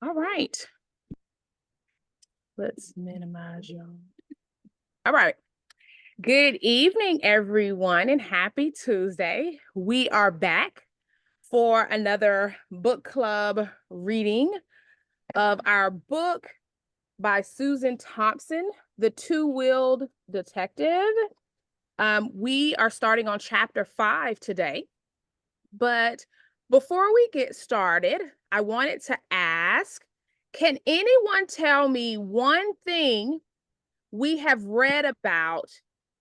All right. Let's minimize y'all. All right. Good evening, everyone, and happy Tuesday. We are back for another book club reading of our book by Susan Thompson, The Two-Wheeled Detective. We are starting on chapter 5 today. But before we get started, I wanted to ask, can anyone tell me one thing we have read about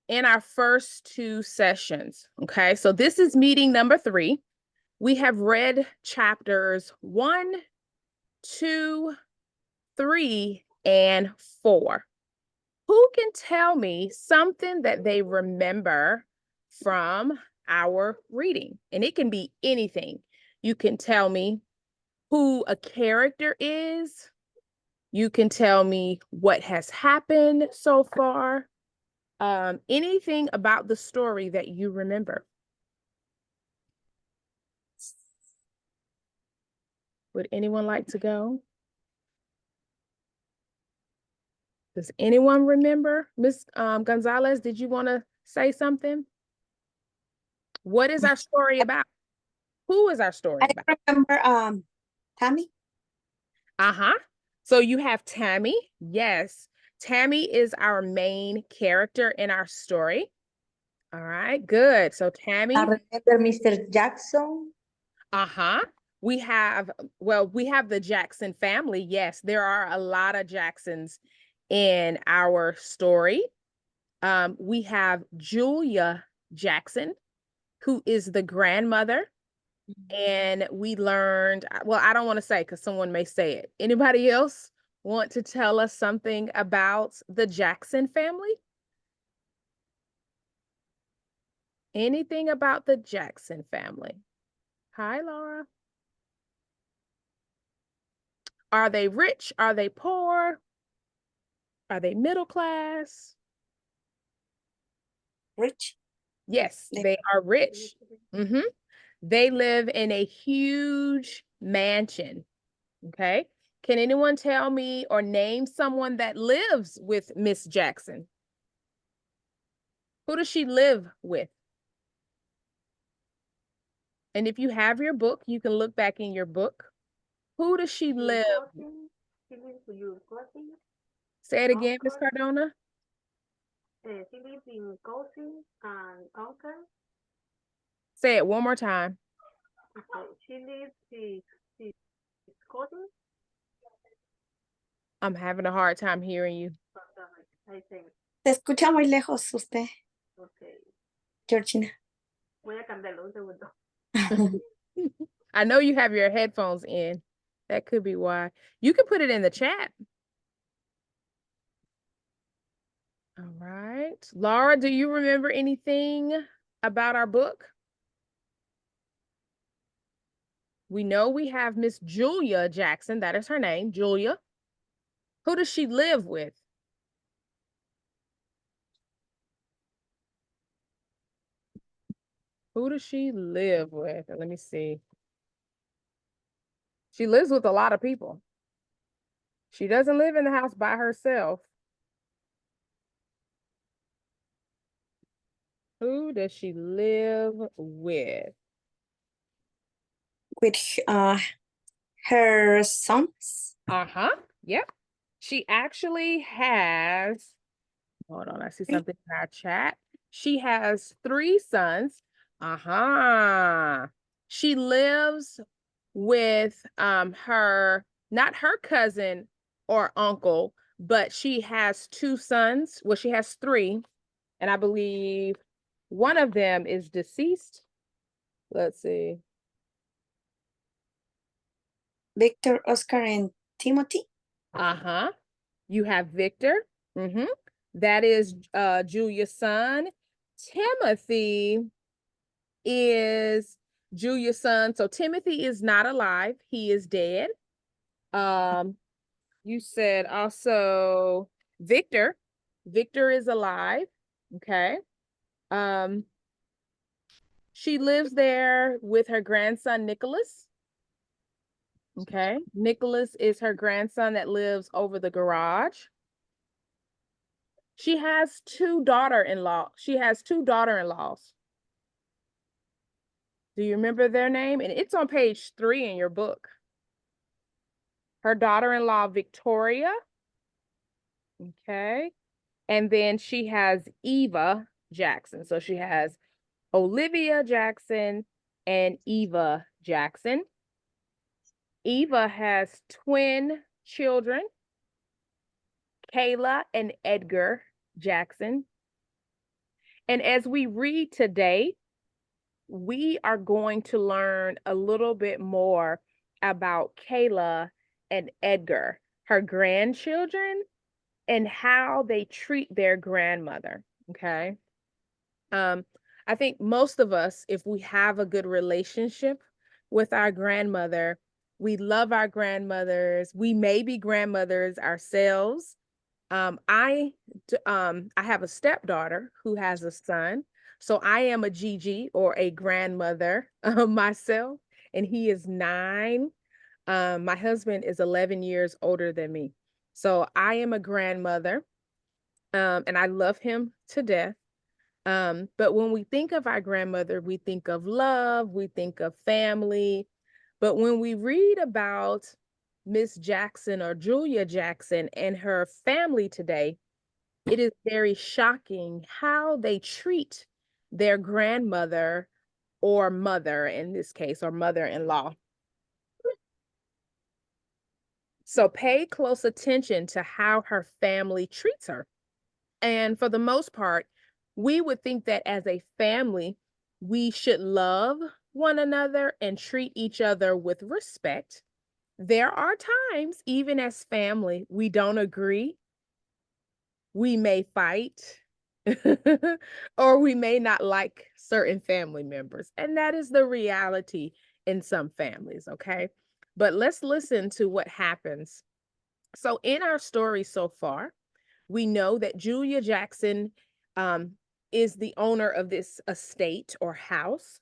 in our first two sessions? Okay, so this is meeting number 3. We have read chapters 1, 2, 3, and 4. Who can tell me something that they remember from our reading? And it can be anything. You can tell me who a character is. You can tell me what has happened so far. Anything about the story that you remember. Would anyone like to go? Does anyone remember? Ms. Gonzalez, did you want to say something? What is our story about? Who is our story about? I remember Tammy. Uh-huh. So you have Tammy. Yes. Tammy is our main character in our story. All right, good. So Tammy. I remember Mr. Jackson. Uh-huh. We have the Jackson family. Yes, there are a lot of Jacksons in our story. We have Julia Jackson, who is the grandmother. And we learned, well, I don't want to say because someone may say it. Anybody else want to tell us something about the Jackson family? Anything about the Jackson family? Hi, Laura. Are they rich? Are they poor? Are they middle class? Rich. Yes, they are rich. Mm-hmm. They live in a huge mansion. Okay. Can anyone tell me or name someone that lives with Miss Jackson? Who does she live with? And if you have your book, you can look back in your book. Who does she live with? Say it again, Miss Cardona. She lives in cousin and uncle. Say it one more time. Okay. She lives with his cousin. I'm having a hard time hearing you. I think. Se escucha muy lejos usted, Okay. Georgina. Voy a cambiarlo un segundo. I know you have your headphones in. That could be why. You can put it in the chat. All right. Laura, do you remember anything about our book? We know we have Miss Julia Jackson. That is her name, Julia. Who does she live with? Who does she live with? Let me see. She lives with a lot of people. She doesn't live in the house by herself. Who does she live with? With her sons. Uh-huh. Yep. She actually has, hold on, I see something in our chat. She has 3 sons. Uh-huh. She lives with her, not her cousin or uncle, but she has 2 sons. Well, she has 3, and I believe one of them is deceased. Let's see. Victor, Oscar, and Timothy. Uh-huh. You have Victor. Mm-hmm. That is Julia's son. Timothy is Julia's son. So Timothy is not alive. He is dead. You said also Victor. Victor is alive. Okay. She lives there with her grandson Nicholas. Okay. Nicholas is her grandson that lives over the garage. She has two daughter-in-law. She has two daughter-in-laws. Do you remember their name? And it's on page 3 in your book. Her daughter-in-law, Victoria. Okay. And then she has Eva Jackson. So she has Olivia Jackson and Eva Jackson. Eva has twin children, Kayla and Edgar Jackson. And as we read today, we are going to learn a little bit more about Kayla and Edgar, her grandchildren, and how they treat their grandmother. Okay. I think most of us, if we have a good relationship with our grandmother, we love our grandmothers. We may be grandmothers ourselves. I have a stepdaughter who has a son. So I am a Gigi, or a grandmother myself, and he is 9. My husband is 11 years older than me. So I am a grandmother, and I love him to death. But when we think of our grandmother, we think of love, we think of family. But when we read about Miss Jackson, or Julia Jackson, and her family today, it is very shocking how they treat their grandmother, or mother in this case, or mother-in-law. So pay close attention to how her family treats her. And for the most part, we would think that as a family, we should love one another and treat each other with respect. There are times, even as family, we don't agree. We may fight, or we may not like certain family members. And that is the reality in some families, okay? But let's listen to what happens. So in our story so far, we know that Julia Jackson is the owner of this estate or house.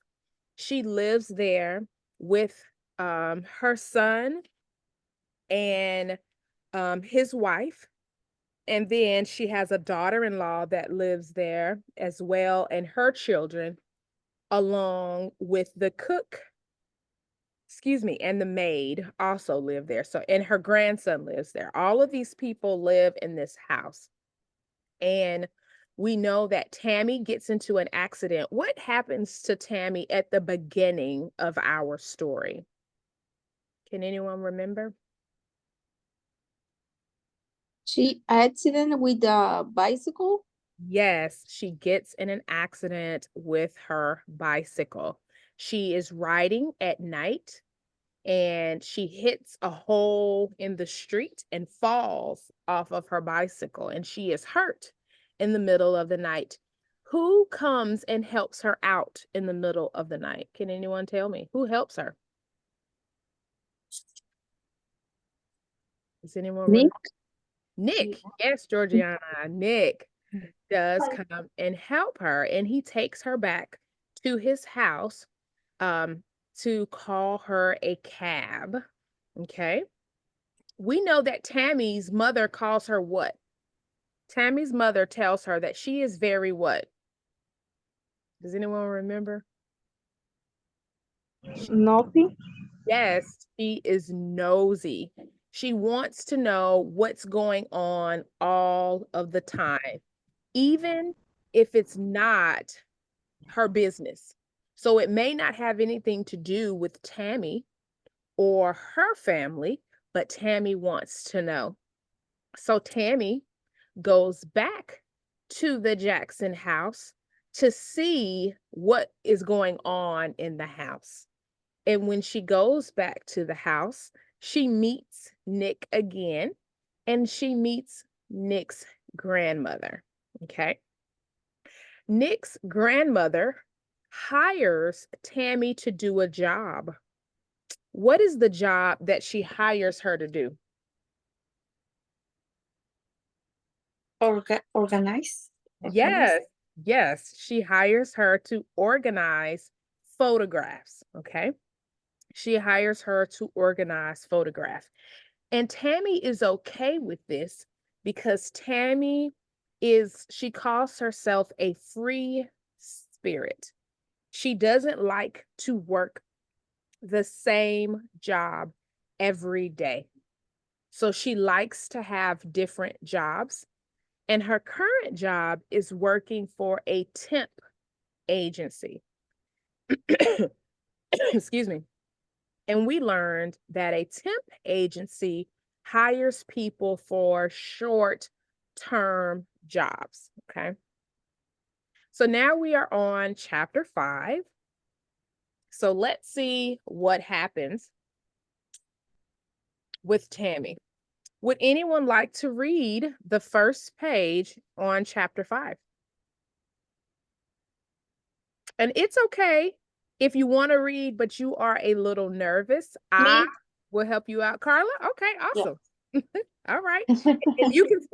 She lives there with her son and his wife. And then she has a daughter-in-law that lives there as well, and her children, along with the cook, and the maid also live there. So, and her grandson lives there. All of these people live in this house. And we know that Tammy gets into an accident. What happens to Tammy at the beginning of our story? Can anyone remember? She accident with the bicycle. Yes, she gets in an accident with her bicycle. She is riding at night and she hits a hole in the street and falls off of her bicycle, and she is hurt in the middle of the night. Who comes and helps her out in the middle of the night? Can anyone tell me who helps her? Does anyone Nick. Nick, yes, Georgiana. Nick does come and help her, and he takes her back to his house to call her a cab. Okay. We know that Tammy's mother calls her what? Tammy's mother tells her that she is very what? Does anyone remember? Naughty. Yes, she is nosy. She wants to know what's going on all of the time, even if it's not her business. So it may not have anything to do with Tammy or her family, but Tammy wants to know. So Tammy goes back to the Jackson house to see what is going on in the house. And when she goes back to the house, she meets Nick again, and she meets Nick's grandmother. Okay. Nick's grandmother hires Tammy to do a job. What is the job that she hires her to do? Organize. Yes, yes, she hires her to organize photographs, okay? She hires her to organize photographs. And Tammy is okay with this because Tammy she calls herself a free spirit. She doesn't like to work the same job every day. So she likes to have different jobs. And her current job is working for a temp agency. Excuse me. And we learned that a temp agency hires people for short-term jobs, okay? So now we are on chapter 5. So let's see what happens with Tammy. Would anyone like to read the first page on chapter 5? And it's okay if you want to read, but you are a little nervous. I will help you out. Carla? Okay, awesome. All right. And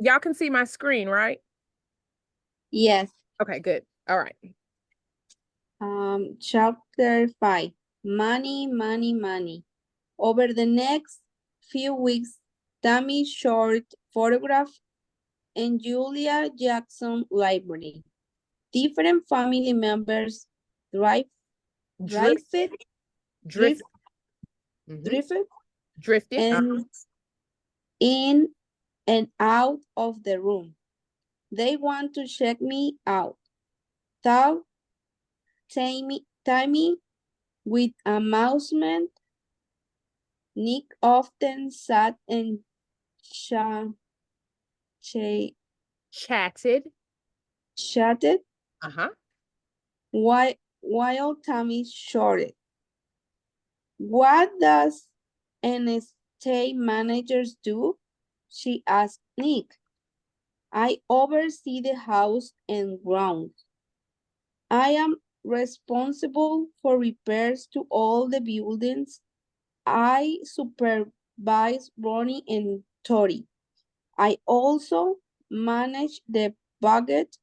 y'all can see my screen, right? Yes. Okay, good. All right. Chapter 5. Money, money, money. Over the next few weeks, Tammy short photograph in Julia Jackson Library. Different family members drifted and in and out of the room. They want to check me out. Thought Tammy with amusement. Nick often sat and chatted while Tammy shorted. What does an estate manager do? She asked Nick. I oversee the house and grounds. I am responsible for repairs to all the buildings. I supervise Ronnie and Tori. I also manage the budget.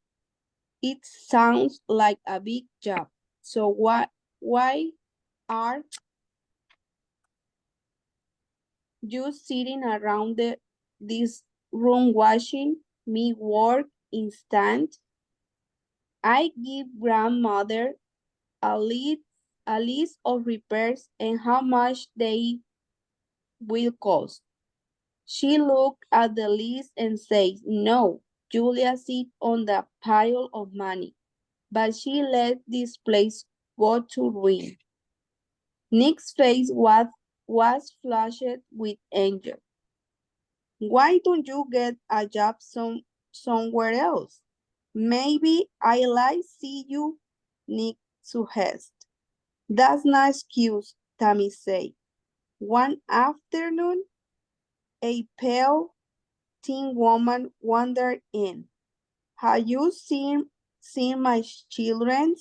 It sounds like a big job. So why are you sitting around this room watching me work instant? I give grandmother a list of repairs and how much they will cost. She looked at the list and says, no, Julia sits on the pile of money, but she let this place go to ruin. Nick's face was flushed with anger. Why don't you get a job somewhere else? Maybe I'll see you, Nick suggested. That's no excuse, Tammy said. One afternoon, a pale, thin woman wandered in. Have you seen my children?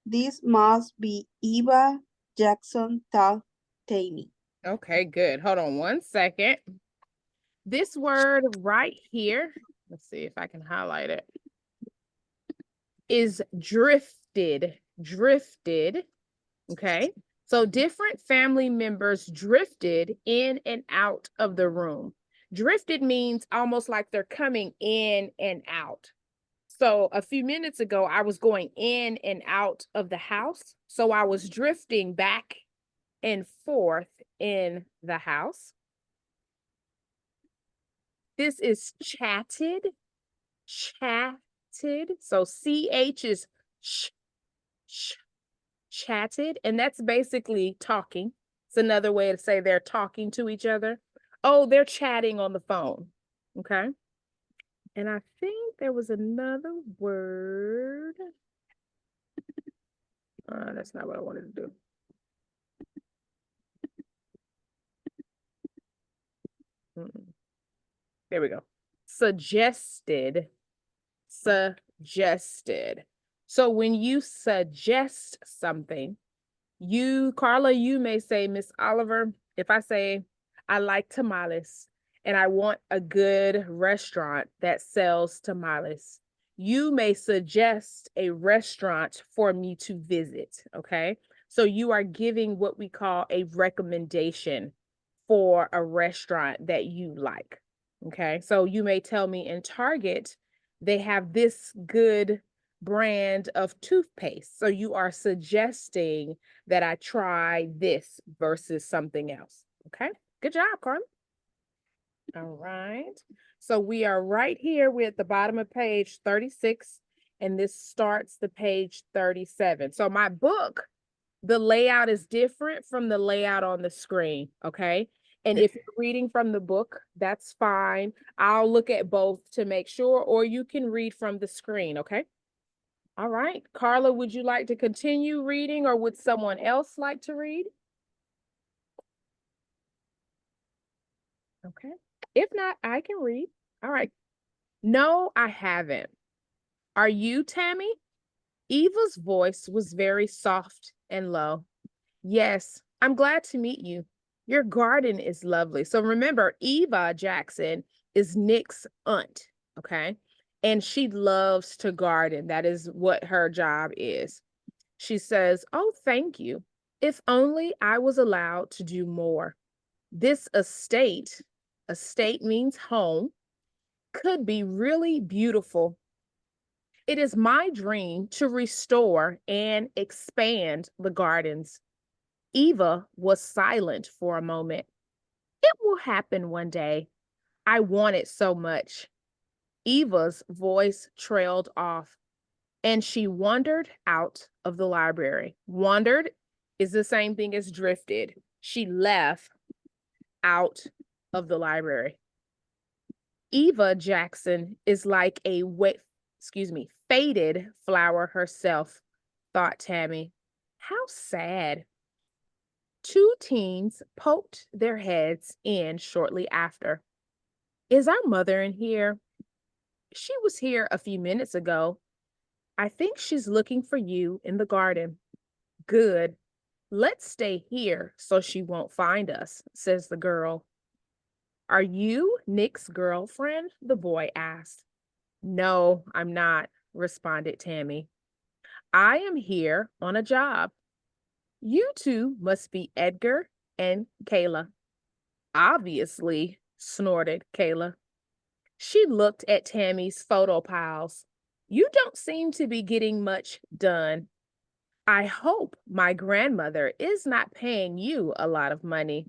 This must be Eva Jackson, thought Tammy. Okay, good. Hold on one second. This word right here, let's see if I can highlight it, is drifted. Drifted. Okay. So different family members drifted in and out of the room. Drifted means almost like they're coming in and out. So a few minutes ago, I was going in and out of the house. So I was drifting back and forth in the house. This is chatted. Chatted. So CH is chatted, and that's basically talking. It's another way to say they're talking to each other. Oh, they're chatting on the phone. Okay. And I think there was another word. That's not what I wanted to do. There we go. Suggested. Suggested. So when you suggest something, Carla, you may say, Miss Oliver, if I say, I like tamales and I want a good restaurant that sells tamales, you may suggest a restaurant for me to visit, okay? So you are giving what we call a recommendation for a restaurant that you like. Okay. So you may tell me in Target, they have this good brand of toothpaste. So you are suggesting that I try this versus something else. Okay. Good job, Carmen. All right. So we are right here. We're at the bottom of page 36, and this starts the page 37. So my book, the layout is different from the layout on the screen, okay? And if you're reading from the book, that's fine. I'll look at both to make sure, or you can read from the screen, okay? All right. Carla, would you like to continue reading, or would someone else like to read? Okay. If not, I can read. All right. No, I haven't. Are you, Tammy? Eva's voice was very soft and low. Yes, I'm glad to meet you. Your garden is lovely. So remember, Eva Jackson is Nick's aunt, okay? And she loves to garden. That is what her job is. She says, oh, thank you. If only I was allowed to do more. This estate means home, could be really beautiful. It is my dream to restore and expand the gardens. Eva was silent for a moment. It will happen one day. I want it so much. Eva's voice trailed off, and she wandered out of the library. Wandered is the same thing as drifted. She left out of the library. Eva Jackson is like a faded flower herself, thought Tammy. How sad. Two teens poked their heads in shortly after. Is our mother in here? She was here a few minutes ago. I think she's looking for you in the garden. Good. Let's stay here so she won't find us, says the girl. Are you Nick's girlfriend? The boy asked. No, I'm not, responded Tammy. I am here on a job. You two must be Edgar and Kayla. Obviously, snorted Kayla. She looked at Tammy's photo piles. You don't seem to be getting much done. I hope my grandmother is not paying you a lot of money.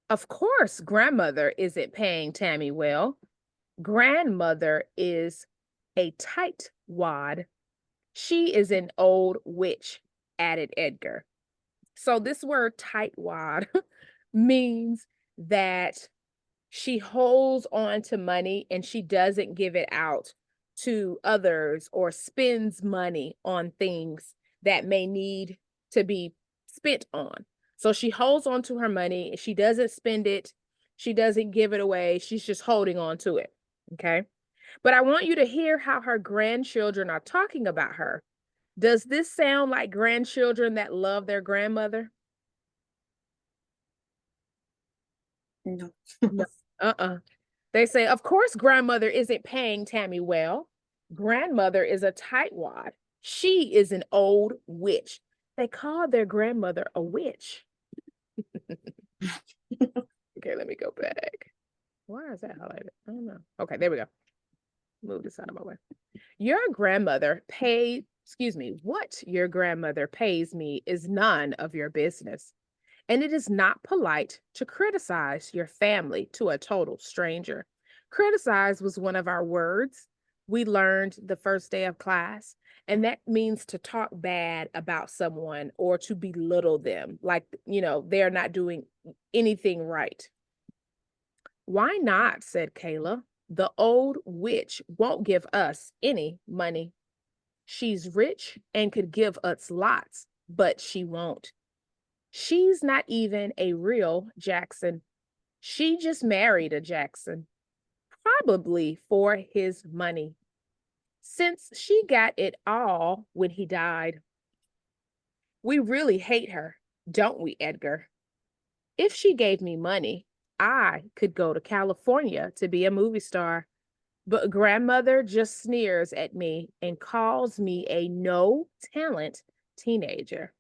Of course, grandmother isn't paying Tammy well. Grandmother is a tightwad. She is an old witch, added Edgar. So this word tightwad means that she holds on to money and she doesn't give it out to others or spends money on things that may need to be spent on. So she holds on to her money. She doesn't spend it. She doesn't give it away. She's just holding on to it. Okay. But I want you to hear how her grandchildren are talking about her. Does this sound like grandchildren that love their grandmother? No. No. They say, of course, grandmother isn't paying Tammy well. Grandmother is a tightwad. She is an old witch. They called their grandmother a witch. Okay, let me go back. Why is that highlighted? I don't know. Okay, there we go. Move this out of my way. What your grandmother pays me is none of your business. And it is not polite to criticize your family to a total stranger. Criticize was one of our words we learned the first day of class, and that means to talk bad about someone or to belittle them, like, they're not doing anything right. Why not? Said Kayla. The old witch won't give us any money. She's rich and could give us lots, but she won't. She's not even a real Jackson. She just married a Jackson, probably for his money, since she got it all when he died. We really hate her, don't we, Edgar? If she gave me money, I could go to California to be a movie star. But grandmother just sneers at me and calls me a no-talent teenager.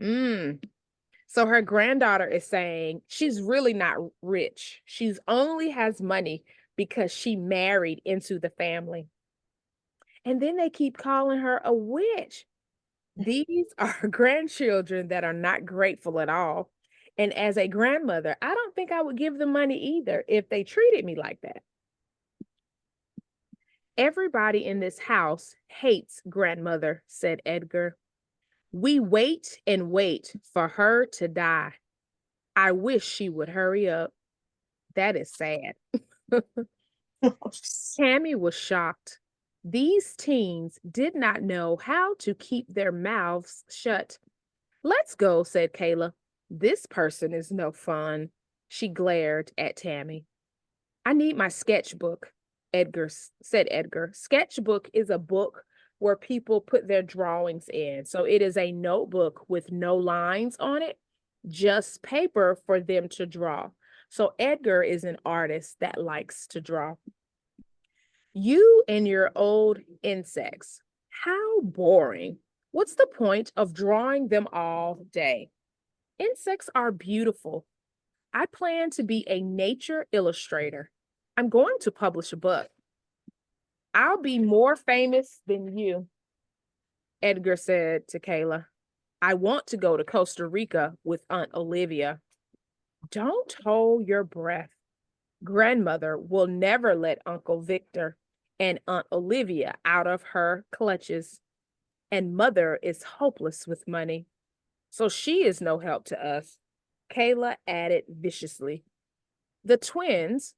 So her granddaughter is saying she's really not rich. She's only has money because she married into the family. And then they keep calling her a witch. These are grandchildren that are not grateful at all. And as a grandmother, I don't think I would give them money either if they treated me like that. Everybody in this house hates grandmother, said Edgar. We wait and wait for her to die. I wish she would hurry up. That is sad. Tammy was shocked. These teens did not know how to keep their mouths shut. Let's go, said Kayla. This person is no fun. She glared at Tammy. I need my sketchbook, said Edgar. Sketchbook is a book where people put their drawings in. So it is a notebook with no lines on it, just paper for them to draw. So Edgar is an artist that likes to draw. You and your old insects. How boring. What's the point of drawing them all day? Insects are beautiful. I plan to be a nature illustrator. I'm going to publish a book. I'll be more famous than you, Edgar said to Kayla. I want to go to Costa Rica with Aunt Olivia. Don't hold your breath. Grandmother will never let Uncle Victor and Aunt Olivia out of her clutches. And Mother is hopeless with money. So she is no help to us, Kayla added viciously. The twins,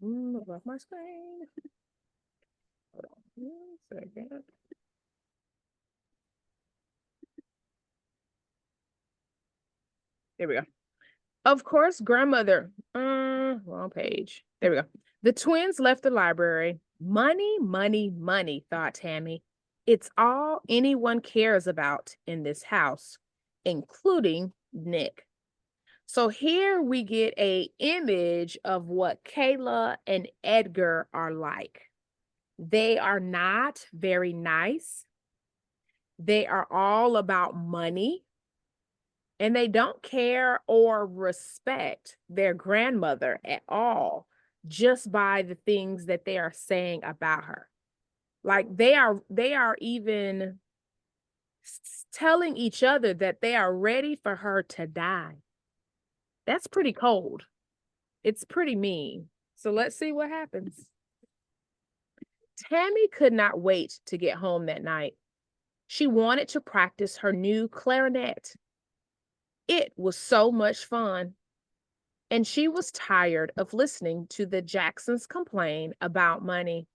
above my screen. Hold on 1 second. There we go. Of course, grandmother, wrong page. There we go. The twins left the library. Money, money, money, thought Tammy. It's all anyone cares about in this house, including Nick. So here we get an image of what Kayla and Edgar are like. They are not very nice. They are all about money. And they don't care or respect their grandmother at all, just by the things that they are saying about her. Like they are even telling each other that they are ready for her to die. That's pretty cold. It's pretty mean. So let's see what happens. Tammy could not wait to get home that night. She wanted to practice her new clarinet. It was so much fun. And she was tired of listening to the Jacksons complain about money.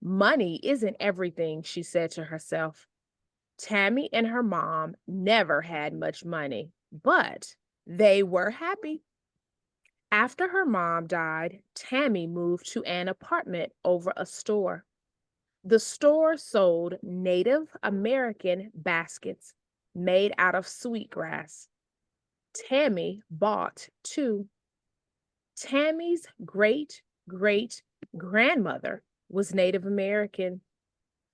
Money isn't everything, she said to herself. Tammy and her mom never had much money, but they were happy. After her mom died, Tammy moved to an apartment over a store. The store sold Native American baskets made out of sweetgrass. Tammy bought 2. Tammy's great-great-grandmother was Native American.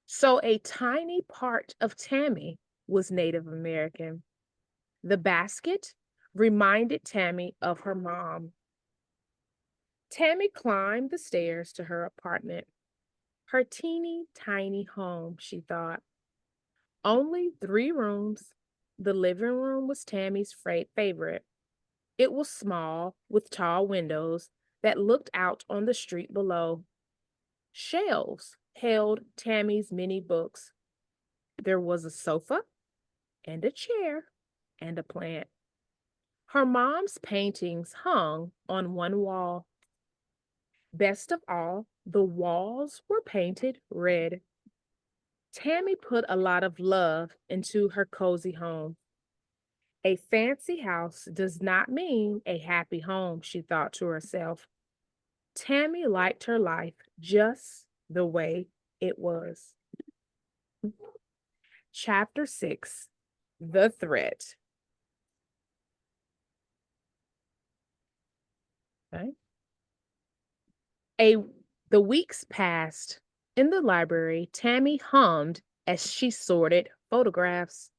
So a tiny part of Tammy was Native American. The basket reminded Tammy of her mom. Tammy climbed the stairs to her apartment. Her teeny tiny home, she thought. Only 3 rooms. The living room was Tammy's favorite. It was small, with tall windows that looked out on the street below. Shelves held Tammy's many books. There was a sofa and a chair and a plant. Her mom's paintings hung on one wall. Best of all, the walls were painted red. Tammy put a lot of love into her cozy home. A fancy house does not mean a happy home, she thought to herself. Tammy liked her life just the way it was. Chapter 6, The Threat. Okay. The weeks passed. In the library, Tammy hummed as she sorted photographs.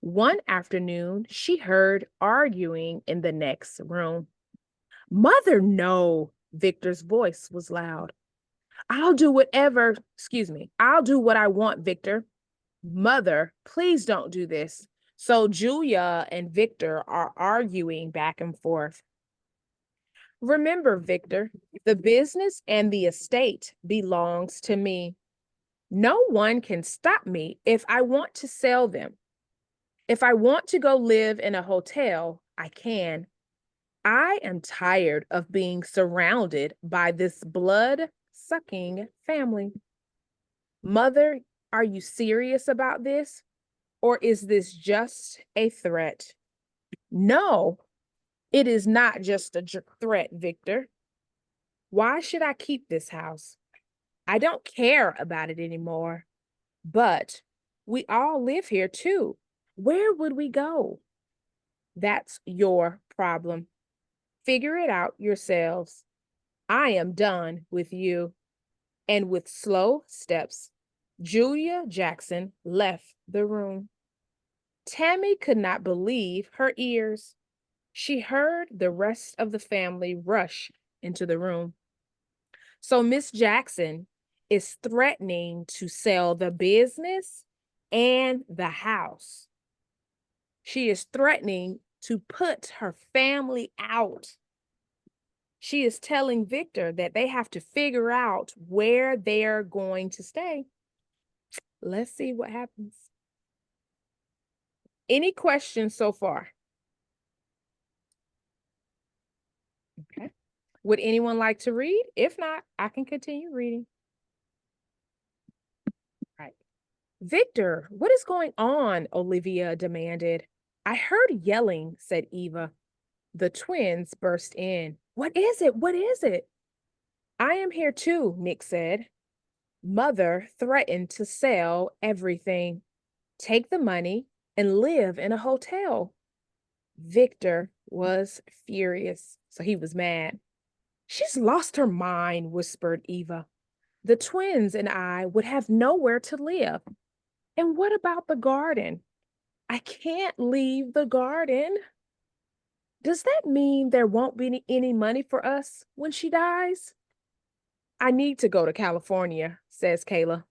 One afternoon, she heard arguing in the next room. Mother, no, Victor's voice was loud. I'll do what I want, Victor. Mother, please don't do this. So Julia and Victor are arguing back and forth. Remember, Victor, the business and the estate belongs to me. No one can stop me if I want to sell them. If I want to go live in a hotel, I can. I am tired of being surrounded by this blood-sucking family. Mother, are you serious about this? Or is this just a threat? No, it is not just a threat, Victor. Why should I keep this house? I don't care about it anymore. But we all live here too. Where would we go? That's your problem. Figure it out yourselves. I am done with you. And with slow steps, Julia Jackson left the room. Tammy could not believe her ears. She heard the rest of the family rush into the room. So Miss Jackson is threatening to sell the business and the house. She is threatening to put her family out. She is telling Victor that they have to figure out where they're going to stay. Let's see what happens. Any questions so far? Okay. Would anyone like to read? If not, I can continue reading. Right. Victor, what is going on? Olivia demanded. I heard yelling, said Eva. The twins burst in. What is it? What is it? I am here too, Nick said. Mother threatened to sell everything, take the money, and live in a hotel. Victor was furious, so he was mad. She's lost her mind, whispered Eva. The twins and I would have nowhere to live. And what about the garden? I can't leave the garden. Does that mean there won't be any money for us when she dies? I need to go to California, says Kayla.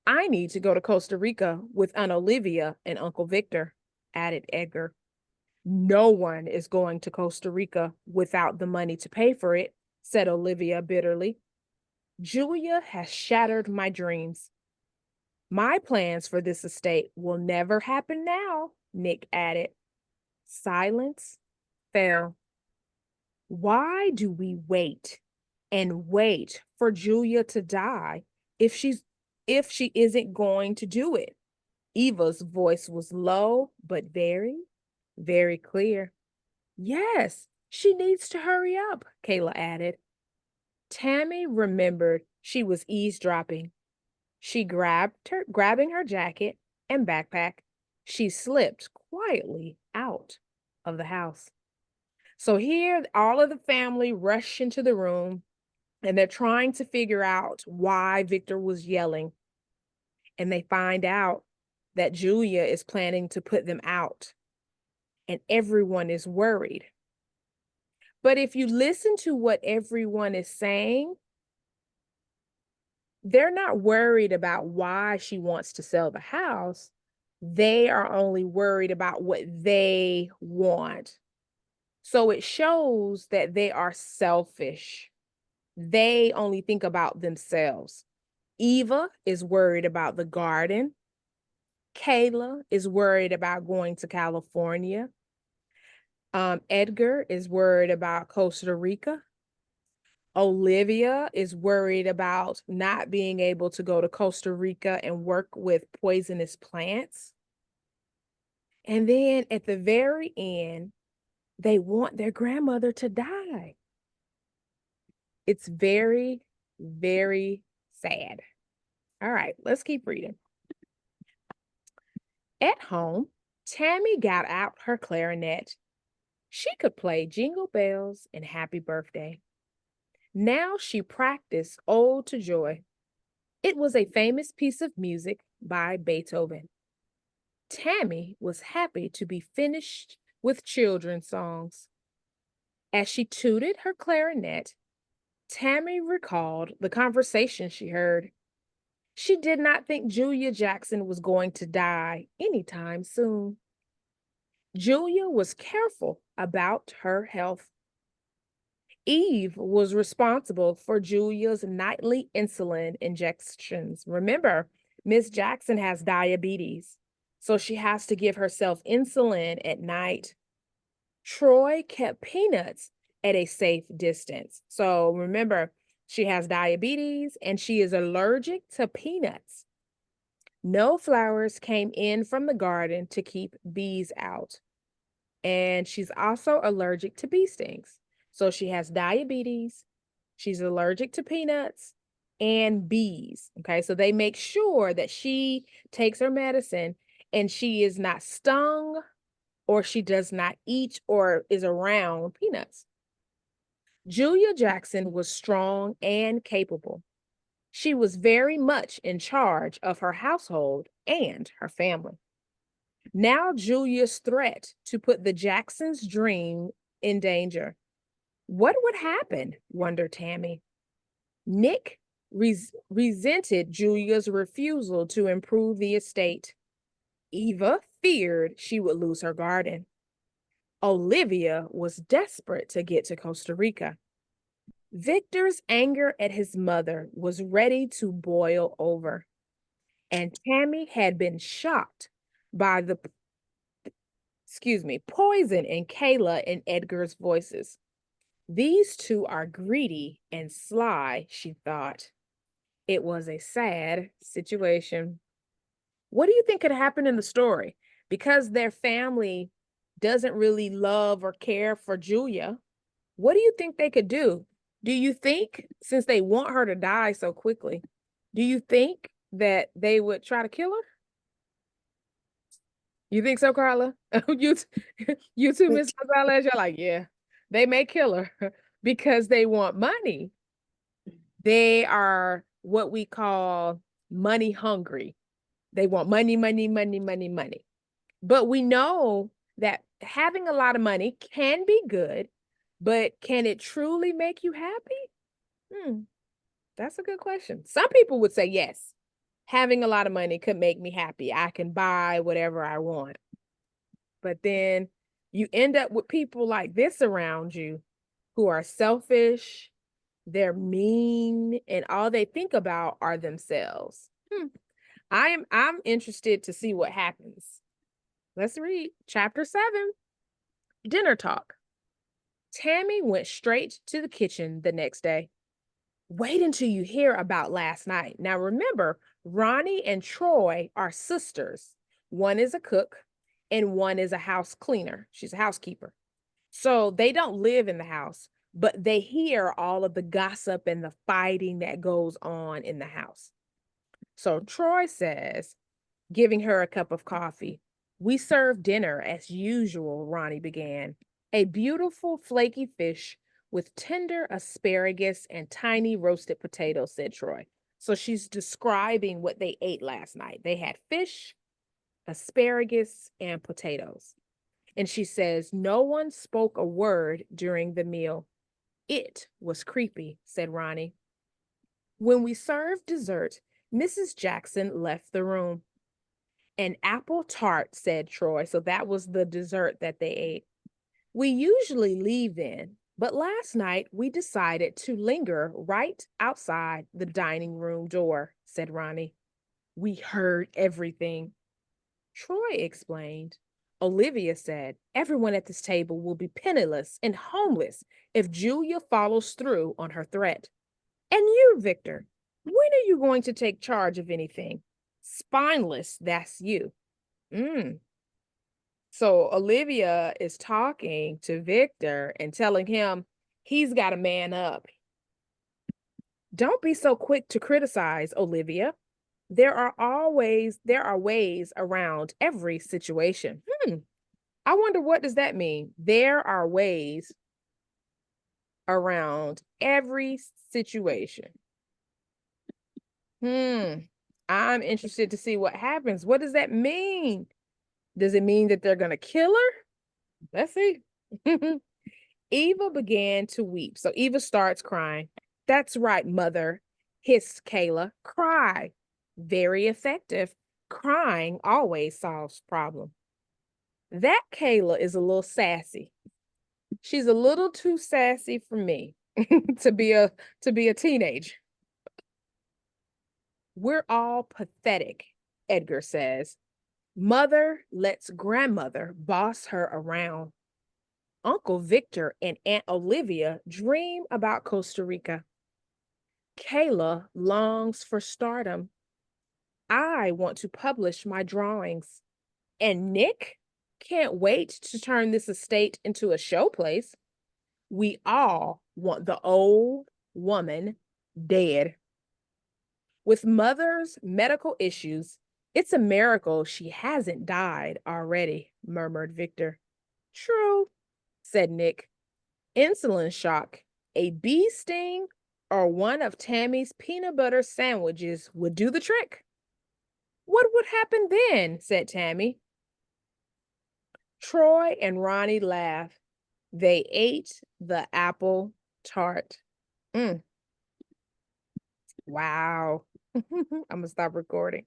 I need to go to Costa Rica with Aunt Olivia and Uncle Victor, added Edgar. No one is going to Costa Rica without the money to pay for it, said Olivia bitterly. Julia has shattered my dreams. My plans for this estate will never happen now, Nick added. Silence fell. Why do we wait and wait for Julia to die if she isn't going to do it? Eva's voice was low, but very, very clear. Yes, she needs to hurry up, Kayla added. Tammy remembered she was eavesdropping. She grabbing her jacket and backpack. She slipped quietly out of the house. So here, all of the family rush into the room and they're trying to figure out why Victor was yelling. And they find out that Julia is planning to put them out. And everyone is worried. But if you listen to what everyone is saying, they're not worried about why she wants to sell the house. They are only worried about what they want. So it shows that they are selfish. They only think about themselves. Eva is worried about the garden. Kayla is worried about going to California. Edgar is worried about Costa Rica. Olivia is worried about not being able to go to Costa Rica and work with poisonous plants. And then at the very end, they want their grandmother to die. It's very, very sad. All right, let's keep reading. At home, Tammy got out her clarinet. She could play Jingle Bells and Happy Birthday. Now she practiced Ode to Joy. It was a famous piece of music by Beethoven. Tammy was happy to be finished with children's songs. As she tooted her clarinet, Tammy recalled the conversation she heard. She did not think Julia Jackson was going to die anytime soon. Julia was careful about her health. Eve was responsible for Julia's nightly insulin injections. Remember, Miss Jackson has diabetes, so she has to give herself insulin at night. Troy kept Peanuts at a safe distance. So remember, she has diabetes and she is allergic to peanuts. No flowers came in from the garden to keep bees out. And she's also allergic to bee stings. So she has diabetes, she's allergic to peanuts and bees. Okay, so they make sure that she takes her medicine and she is not stung or she does not eat or is around peanuts. Julia Jackson was strong and capable. She was very much in charge of her household and her family. Now Julia's threat to put the Jacksons' dream in danger. What would happen? Wondered Tammy. Nick resented Julia's refusal to improve the estate. Eva feared she would lose her garden. Olivia was desperate to get to Costa Rica. Victor's anger at his mother was ready to boil over, and Tammy had been shocked by the poison in Kayla and Edgar's voices. These two are greedy and sly, she thought. It was a sad situation. What do you think could happen in the story? Because their family doesn't really love or care for Julia, what do you think they could do? Do you think, since they want her to die so quickly, do you think that they would try to kill her? You think so, Carla? you, you too, Miss Gonzalez? You're like, yeah, they may kill her because they want money. They are what we call money hungry. They want money, money, money, money, money. But we know that having a lot of money can be good, but can it truly make you happy? That's a good question. Some people would say yes. Having a lot of money could make me happy. I can buy whatever I want. But then you end up with people like this around you who are selfish, they're mean, and all they think about are themselves. I'm interested to see what happens. Let's read chapter 7. Dinner talk. Tammy went straight to the kitchen the next day. Wait until you hear about last night. Now remember, Ronnie and Troy are sisters. One is a cook and one is a house cleaner. She's a housekeeper. So they don't live in the house, but they hear all of the gossip and the fighting that goes on in the house. So Troy says, giving her a cup of coffee, "We serve dinner as usual," Ronnie began. "A beautiful flaky fish with tender asparagus and tiny roasted potatoes," said Troy. So she's describing what they ate last night. They had fish, asparagus, and potatoes. And she says, "No one spoke a word during the meal." "It was creepy," said Ronnie. When we served dessert, Mrs. Jackson left the room. "An apple tart," said Troy. So that was the dessert that they ate. "We usually leave then, but last night we decided to linger right outside the dining room door," said Ronnie. "We heard everything." Troy explained. Olivia said, "Everyone at this table will be penniless and homeless if Julia follows through on her threat. And you, Victor, when are you going to take charge of anything? Spineless, that's you." So Olivia is talking to Victor and telling him he's got to man up. "Don't be so quick to criticize, Olivia. There are ways around every situation." I wonder, what does that mean? There are ways around every situation. I'm interested to see what happens. What does that mean? Does it mean that they're going to kill her? Let's see. Eva began to weep. So Eva starts crying. That's right, mother, hissed Kayla. Cry. Very effective. Crying always solves problem. That Kayla is a little sassy. She's a little too sassy for me to be a teenager. We're all pathetic, Edgar says. Mother lets grandmother boss her around. Uncle Victor and Aunt Olivia dream about Costa Rica. Kayla longs for stardom. I want to publish my drawings. And Nick can't wait to turn this estate into a showplace. We all want the old woman dead. With mother's medical issues, it's a miracle she hasn't died already, murmured Victor. True, said Nick. Insulin shock, a bee sting, or one of Tammy's peanut butter sandwiches would do the trick. What would happen then? Said Tammy. Troy and Ronnie laughed. They ate the apple tart. Wow. I'm gonna stop recording.